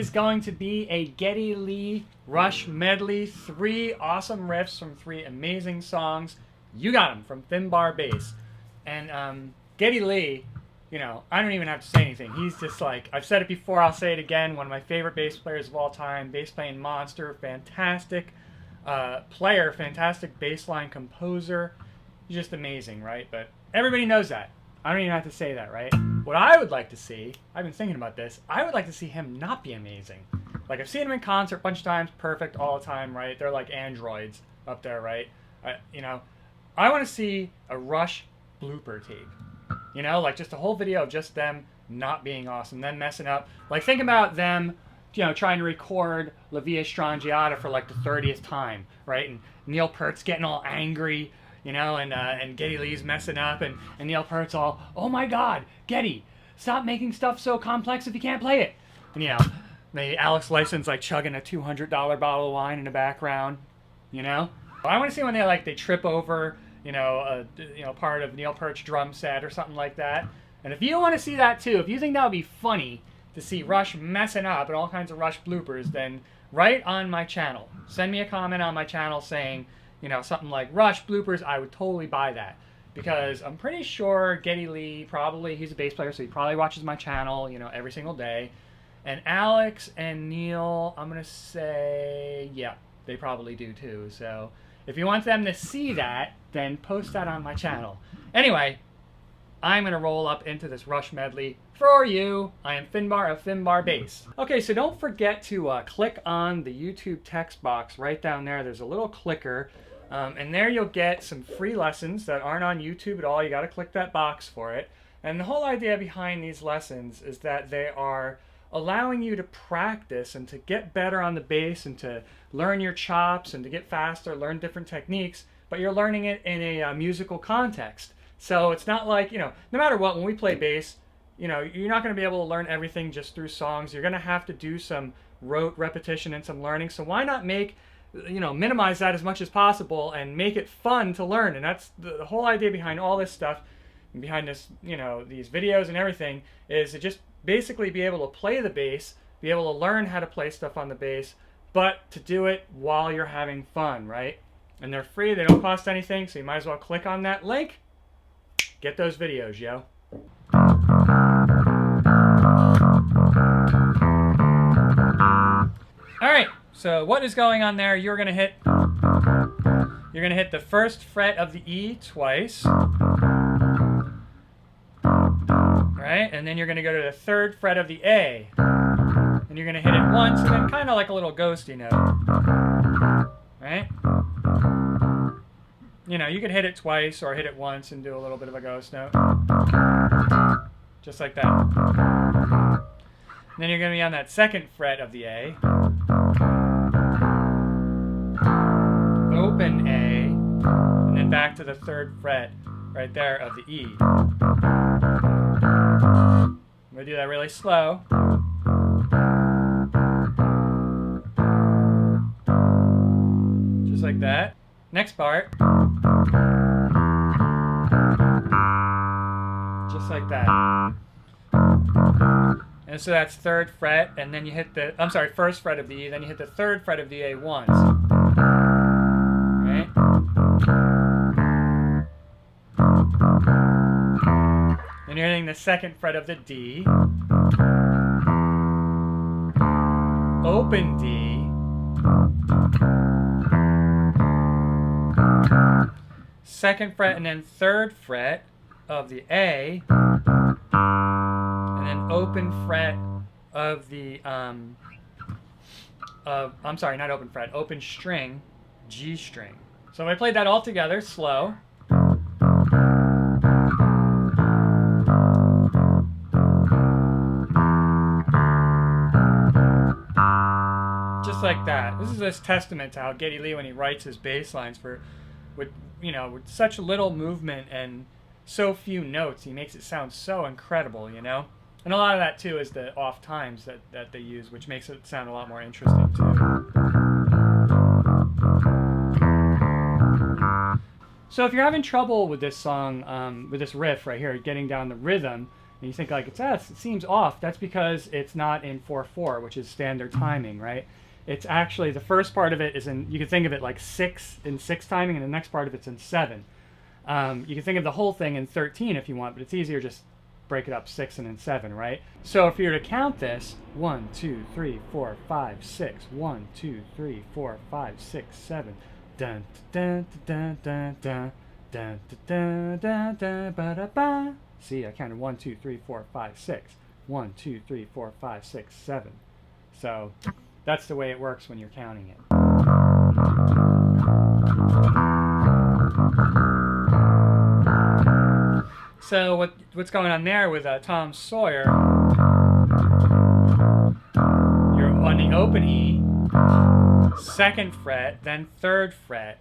is going to be a Geddy Lee Rush medley. 3 awesome riffs from 3 amazing songs. You got them from Finbar Bass. And Geddy Lee, you know, I don't even have to say anything. He's just like, I've said it before, I'll say it again, one of my favorite bass players of all time. Bass playing monster, fantastic player, fantastic bass line composer. He's just amazing, right? But everybody knows that. I don't even have to say that, right? What I would like to see, I've been thinking about this, I would like to see him not be amazing. Like, I've seen him in concert a bunch of times, perfect all the time, right? They're like androids up there, right? You know, I want to see a Rush blooper tape. You know, like just a whole video of just them not being awesome, them messing up. Like, think about them, you know, trying to record La Via Strangiata for like the 30th time, right? And Neil Peart's getting all angry, you know, and Geddy Lee's messing up, and Neil Peart's all, oh my God, Geddy, stop making stuff so complex if you can't play it. And, you know, maybe Alex Lifeson's like chugging a $200 bottle of wine in the background, you know? I want to see when they trip over, you know, part of Neil Peart's drum set or something like that. And if you want to see that too, if you think that would be funny to see Rush messing up and all kinds of Rush bloopers, then write on my channel. Send me a comment on my channel saying, you know, something like Rush bloopers. I would totally buy that, because I'm pretty sure Geddy Lee he's a bass player, so he probably watches my channel, you know, every single day. And Alex and Neil, I'm gonna say, yeah, they probably do too. So if you want them to see that, then post that on my channel. Anyway, I'm going to roll up into this Rush medley for you. I am Finbar of Finbar Bass. Okay, so don't forget to click on the YouTube text box right down there. There's a little clicker, and there you'll get some free lessons that aren't on YouTube at all. You got to click that box for it. And the whole idea behind these lessons is that they are allowing you to practice and to get better on the bass and to learn your chops and to get faster, learn different techniques, but you're learning it in a musical context. So it's not like, you know, no matter what, when we play bass, you know, you're not going to be able to learn everything just through songs. You're going to have to do some rote repetition and some learning. So why not make, you know, minimize that as much as possible and make it fun to learn? And that's the whole idea behind all this stuff, and behind this, you know, these videos and everything, is to just basically be able to play the bass, be able to learn how to play stuff on the bass, but to do it while you're having fun, right? And they're free, they don't cost anything, so you might as well click on that link. Get those videos, yo. Alright, so what is going on there? You're gonna hit the first fret of the E twice. Right? And then you're gonna go to the third fret of the A. And you're gonna hit it once, and then kind of like a little ghosty note. Right? You know, you could hit it twice or hit it once and do a little bit of a ghost note. Just like that. And then you're going to be on that second fret of the A. Open A. And then back to the third fret right there of the E. I'm going to do that really slow. Just like that. Next part. Just like that. And so that's third fret, and then you hit the, first fret of the E, then you hit the third fret of the A once. Right? Then you're hitting the second fret of the D. Open D. Second fret and then third fret of the A, and then open fret of the not open fret, open string, G string. So if I played that all together, slow. Just like that. This is this testament to how Geddy Lee, when he writes his bass lines with such little movement and so few notes, he makes it sound so incredible, you know? And a lot of that too is the off times that they use, which makes it sound a lot more interesting too. So if you're having trouble with this song, with this riff right here, getting down the rhythm, And you think like it seems off. That's because it's not in 4/4, which is standard timing, right? It's actually the first part of it is in, you can think of it like 6 in 6 timing, and the next part of it's in 7. You can think of the whole thing in 13 if you want, but it's easier just break it up 6 and then 7, right? So if you were to count this, 1, 2, 3, 4, 5, 6, 1, 2, 3, 4, 5, 6, 7, dun dun dun dun dun dun dun dun dun ba da ba. See, I counted 1, 2, 3, 4, 5, 6. 1, 2, 3, 4, 5, 6, 7. So that's the way it works when you're counting it. So what's going on there with Tom Sawyer? You're on the open E, 2nd fret, then 3rd fret.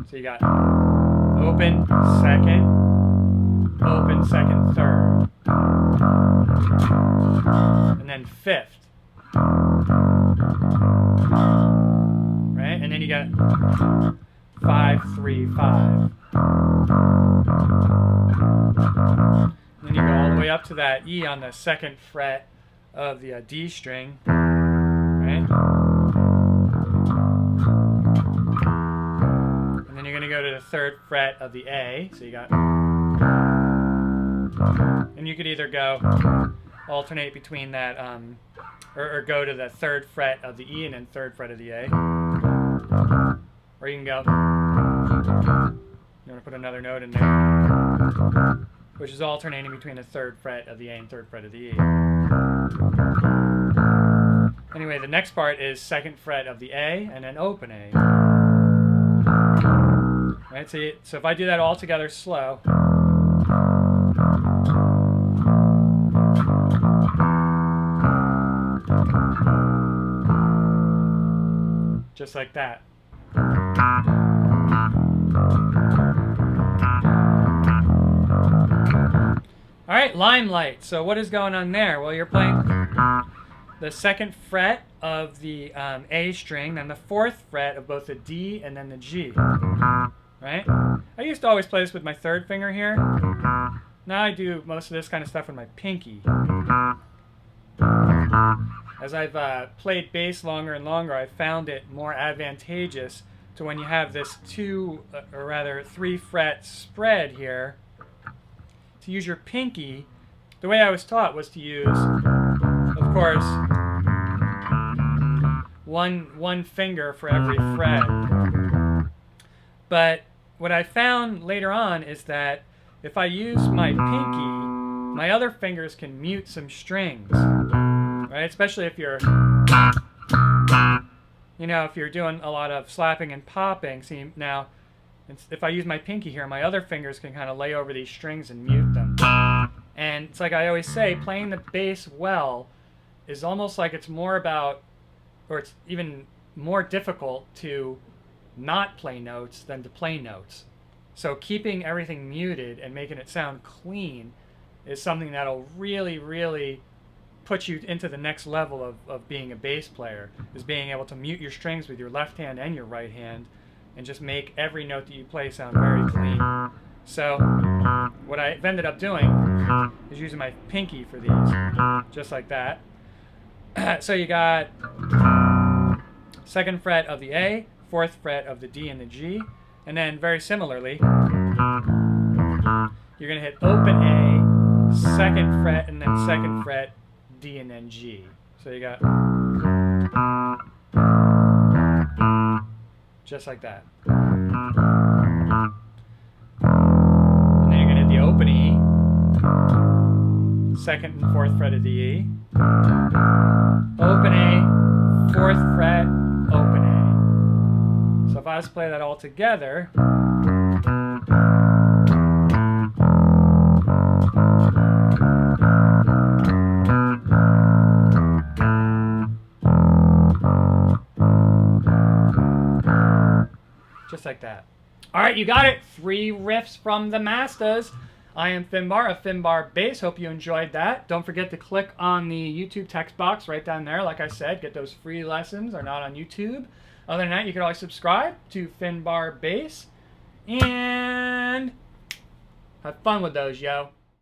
So you got open, 2nd, open, 2nd, 3rd, and then 5th. Right? And then you got 5, 3, 5. Then you go all the way up to that E on the 2nd fret of the D string, right? And then you're going to go to the 3rd fret of the A, so you got, and you could either go alternate between that, or go to the 3rd fret of the E and then 3rd fret of the A, or you can go, you want to put another note in there, which is alternating between the 3rd fret of the A and 3rd fret of the E. Anyway, the next part is 2nd fret of the A and then open A. Right, so if I do that all together slow, just like that. All right, limelight. So what is going on there? Well, you're playing the 2nd fret of the A string, then the 4th fret of both the D and then the G. Right? I used to always play this with my 3rd finger here. Now I do most of this kind of stuff with my pinky. As I've played bass longer and longer, I've found it more advantageous to when you have this 3 fret spread here, to use your pinky. The way I was taught was to use, of course, one finger for every fret. But what I found later on is that if I use my pinky, my other fingers can mute some strings, right? Especially if you're, if you're doing a lot of slapping and popping. See, now, if I use my pinky here, my other fingers can kind of lay over these strings and mute them. And it's like I always say, playing the bass well is almost like it's more about, or it's even more difficult to not play notes than to play notes. So keeping everything muted and making it sound clean is something that'll really, really put you into the next level of being a bass player, is being able to mute your strings with your left hand and your right hand and just make every note that you play sound very clean. So what I've ended up doing is using my pinky for these, just like that. So you got 2nd fret of the A, 4th fret of the D and the G, and then very similarly, you're going to hit open A, 2nd fret, and then 2nd fret, D, and then G. So you got just like that. And then you're going to hit the open E, 2nd and 4th fret of the E, open A, 4th fret, open A. So if I was to play that all together, just like that. All right, you got it. 3 riffs from the Masters. I am Finbar of Finbar Bass. Hope you enjoyed that. Don't forget to click on the YouTube text box right down there. Like I said, get those free lessons. They're not on YouTube. Other than that, you can always subscribe to Finbar Bass. And Have fun with those, yo.